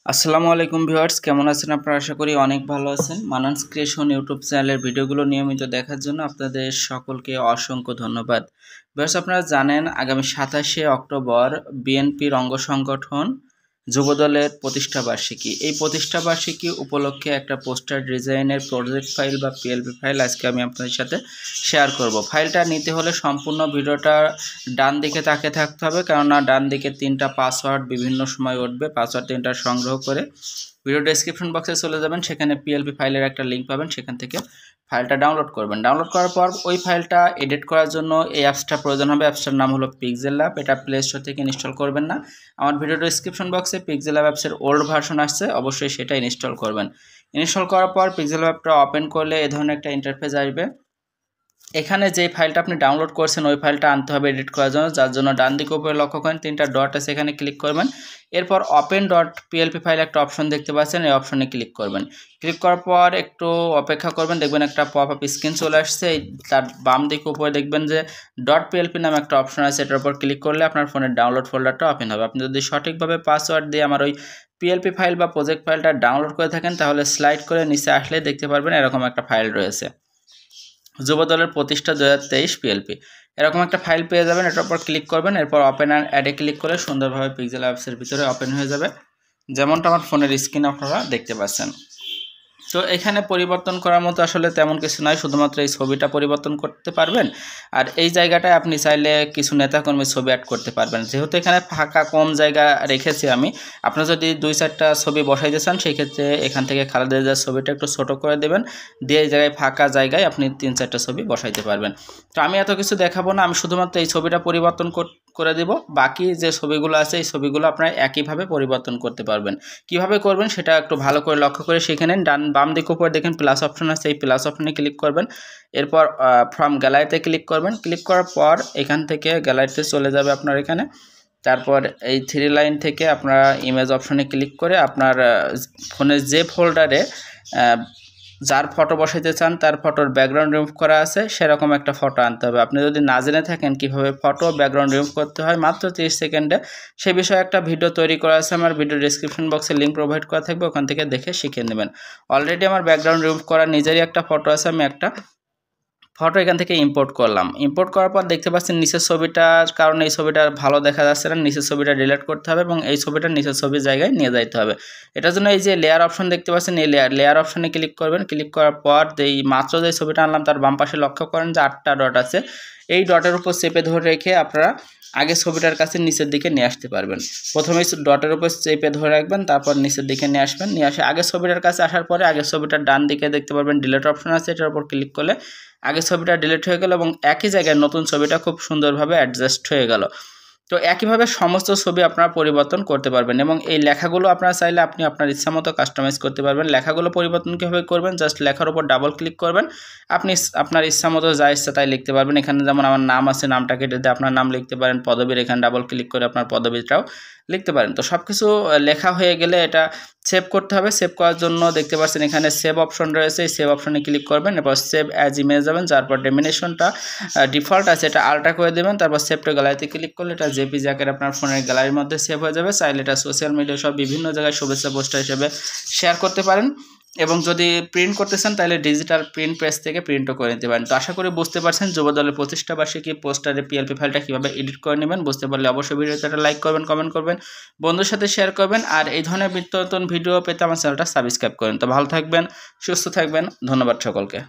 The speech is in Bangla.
আসসালামু আলাইকুম ভিউয়ার্স, কেমন আছেন আপনারা? আশা করি অনেক ভালো আছেন। মানানস ক্রিয়েশন ইউটিউব চ্যানেলের ভিডিওগুলো নিয়মিত দেখার জন্য আপনাদের সকলকে অসংখ্য ধন্যবাদ। ভিউয়ার্স, আপনারা জানেন আগামী 27শে অক্টোবর বিএনপির অঙ্গ সংগঠন যুবদলের প্রতিষ্ঠা বার্ষিকী। এই প্রতিষ্ঠা বার্ষিকী উপলক্ষে একটা পোস্টার ডিজাইনের প্রজেক্ট ফাইল বা পিএলপি ফাইল আজকে আমি আপনাদের সাথে শেয়ার করব। ফাইলটা নিতে হলে সম্পূর্ণ ভিডিওটা ডান দিকে তাকিয়ে থাকতে হবে, কেননা ডান দিকে 3টা পাসওয়ার্ড বিভিন্ন সময় উঠবে। পাসওয়ার্ড 3টা সংগ্রহ করে ভিডিও ডেসক্রিপশন বক্সে চলে যাবেন, সেখানে পিএলপি ফাইলের একটা লিঙ্ক পাবেন, সেখান থেকে ফাইলটা ডাউনলোড করবেন। ডাউনলোড করার পর ওই ফাইলটা এডিট করার জন্য এই অ্যাপসটা প্রয়োজন হবে। অ্যাপসটার নাম হলো PixelLab। এটা প্লে স্টোর থেকে ইনস্টল করবেন না, আমার ভিডিও ডেসক্রিপশন বক্সে PixelLab অ্যাপসের ওল্ড ভার্সন আসছে, অবশ্যই সেটা ইনস্টল করবেন। ইনস্টল করার পর PixelLab অ্যাপটা ওপেন করলে এই ধরনের একটা ইন্টারফেস আসবে। এখানে যে ফাইলটা আপনি ডাউনলোড করছেন ওই ফাইলটা আনতে হবে এডিট করার জন্য, যার জন্য ডান দিকে উপরে লক্ষ্য করেন 3টা ডট আছে, এখানে ক্লিক করবেন। এরপর ওপেন ডট পিএলপি ফাইল একটা অপশন দেখতে পাচ্ছেন, এই অপশনে ক্লিক করবেন। ক্লিক করার পর একটু অপেক্ষা করবেন, দেখবেন একটা পপ আপ স্ক্রিন চলে আসছে। তার বাম দিকে উপরে দেখবেন যে ডট পিএলপি নামে একটা অপশন আছে, এটার উপর ক্লিক করলে আপনার ফোনের ডাউনলোড ফোল্ডারটা ওপেন হবে। আপনি যদি সঠিকভাবে পাসওয়ার্ড দিয়ে আমার ওই পিএলপি ফাইল বা প্রজেক্ট ফাইলটা ডাউনলোড করে থাকেন, তাহলে স্লাইড করে নিচে আসলে দেখতে পারবেন এরকম একটা ফাইল রয়েছে, যুবদলের প্রতিষ্ঠা 2023 পিএলপি। এরকম একটা ফাইল পেয়ে যাবেন। এটার উপর ক্লিক করবেন, এরপর ওপেন অ্যান্ড অ্যাডে ক্লিক করে সুন্দরভাবে পিক্সেল অ্যাপসের ভিতরে ওপেন হয়ে যাবে, যেমনটা আমার ফোনের স্ক্রিনে আপনারা দেখতে পাচ্ছেন। তো এখানে পরিবর্তন করার মতো আসলে তেমন কিছু নয়, শুধুমাত্র এই ছবিটা পরিবর্তন করতে পারবেন। আর এই জায়গাটায় আপনি চাইলে কিছু নেতাকর্মীর ছবি অ্যাড করতে পারবেন। যেহেতু এখানে ফাঁকা কম জায়গা রেখেছি আমি, আপনারা যদি 2-4টা ছবি বসাইতে চান সেই ক্ষেত্রে এখান থেকে খালেদা জিয়ার ছবিটা একটু ছোট করে দেবেন, দিয়ে এই জায়গায় ফাঁকা জায়গায় আপনি 3-4টা ছবি বসাইতে পারবেন। তো আমি এত কিছু দেখাবো না, আমি শুধুমাত্র এই ছবিটা পরিবর্তন করে দিব। বাকি যে ছবিগুলো আছে এই ছবিগুলো আপনারা একইভাবে পরিবর্তন করতে পারবেন। কিভাবে করবেন সেটা একটু ভালো করে লক্ষ্য করে সেখানে বাম দিকে উপরে দেখেন প্লাস অপশন আছে, এই প্লাস অপশনে ক্লিক করবেন। এরপর ফ্রম গ্যালারিতে ক্লিক করবেন। ক্লিক করার পর এখান থেকে গ্যালারিতে চলে যাবে আপনার এখানে। তারপর এই 3 লাইন থেকে আপনারা ইমেজ অপশনে ক্লিক করে আপনার ফোনের যে ফোল্ডারে যার ফটো বসাইতে চান তার ফটোর ব্যাকগ্রাউন্ড রিমুভ করা আছে সেরকম একটা ফটো আনতে হবে। আপনি যদি না জেনে থাকেন কিভাবে ফটো ব্যাকগ্রাউন্ড রিমুভ করতে হয় মাত্র 30 সেকেন্ডে, সে বিষয়ে একটা ভিডিও তৈরি করা আছে, আমার ভিডিও ডেসক্রিপশন বক্সে লিঙ্ক প্রোভাইড করা থাকবে, ওখান থেকে দেখে শিখে নেবেন। অলরেডি আমার ব্যাকগ্রাউন্ড রিমুভ করা নিজেরই একটা ফটো আছে, আমি একটা ফটো এখান থেকে ইম্পোর্ট করলাম। ইম্পোর্ট করার পর দেখতে পাচ্ছেন নিচের ছবিটার কারণে এই ছবিটা ভালো দেখা যাচ্ছে না, নিচের ছবিটা ডিলিট করতে হবে এবং এই ছবিটা নিচের ছবির জায়গায় নিয়ে যাইতে হবে। এটার জন্য এই যে লেয়ার অপশন দেখতে পাচ্ছেন, এই লেয়ার অপশনে ক্লিক করবেন। ক্লিক করার পর এই মাত্র যে ছবিটা আনলাম তার বাম পাশে লক্ষ্য করেন যে 8টা ডট আছে, এই ডটের উপর চেপে ধরে রেখে আপনারা আগে ছবিটার কাছে নিচের দিকে নিয়ে আসতে পারবেন। প্রথমে ডটের উপর চেপে ধরে রাখবেন, তারপর নিচের দিকে নিয়ে আসবেন। নিয়ে আসে আগের ছবিটার কাছে আসার পরে আগের ছবিটার ডান দিকে দেখতে পারবেন ডিলিট অপশন আছে, এটার উপর ক্লিক করলে আগের ছবিটা ডিলিট হয়ে গেল এবং একই জায়গায় নতুন ছবিটা খুব সুন্দরভাবে অ্যাডজাস্ট হয়ে গেল। তো একইভাবে সমস্ত ছবি আপনারা পরিবর্তন করতে পারবেন এবং এই লেখাগুলো আপনারা চাইলে আপনি আপনার ইচ্ছা মতো কাস্টমাইজ করতে পারবেন। লেখাগুলো পরিবর্তন কীভাবে করবেন, জাস্ট লেখার উপর ডাবল ক্লিক করবেন, আপনি আপনার ইচ্ছা মতো যা ইচ্ছা তাই লিখতে পারবেন। এখানে যেমন আমার নাম আছে, নামটা কেটে দিয়ে আপনার নাম লিখতে পারেন। পদবীর এখানে ডাবল ক্লিক করে আপনার পদবীটাও লিখতে পারেন। তো সব কিছু লেখা হয়ে গেলে এটা সেভ করতে হবে। সেভ করার জন্য দেখতে পাচ্ছেন এখানে সেভ অপশন রয়েছে, এই সেভ অপশনে ক্লিক করবেন, এরপর সেভ অ্যাজ ইমেজ যাবেন, তারপর ডেমিনেশনটা ডিফল্ট আছে এটা আলট্রা করে দেবেন, তারপর সেভ টু গ্যালারিতে ক্লিক করলে এটা জেপিজি আকারে আপনার ফোনের গ্যালারির মধ্যে সেভ হয়ে যাবে। চাইলে এটা সোশ্যাল মিডিয়া সব বিভিন্ন জায়গায় শুভেচ্ছা পোস্টার হিসেবে শেয়ার করতে পারেন এবং যদি প্রিন্ট করতে চান তাহলে ডিজিটাল প্রিন্ট প্রেস থেকে প্রিন্টও করে নিতে পারেন। তো আশা করি বুঝতে পারছেন যুবদলের প্রতিষ্ঠা বার্ষিকী পোস্টারে পিএলপি ফাইলটা কীভাবে এডিট করে নেবেন। বুঝতে পারলে অবশ্যই ভিডিওতে একটা লাইক করবেন, কমেন্ট করবেন, বন্ধুর সাথে শেয়ার করবেন, আর এই ধরনের নিত্য নতুন ভিডিও পেতে আমার চ্যানেলটা সাবস্ক্রাইব করেন। তো ভালো থাকবেন, সুস্থ থাকবেন, ধন্যবাদ সকলকে।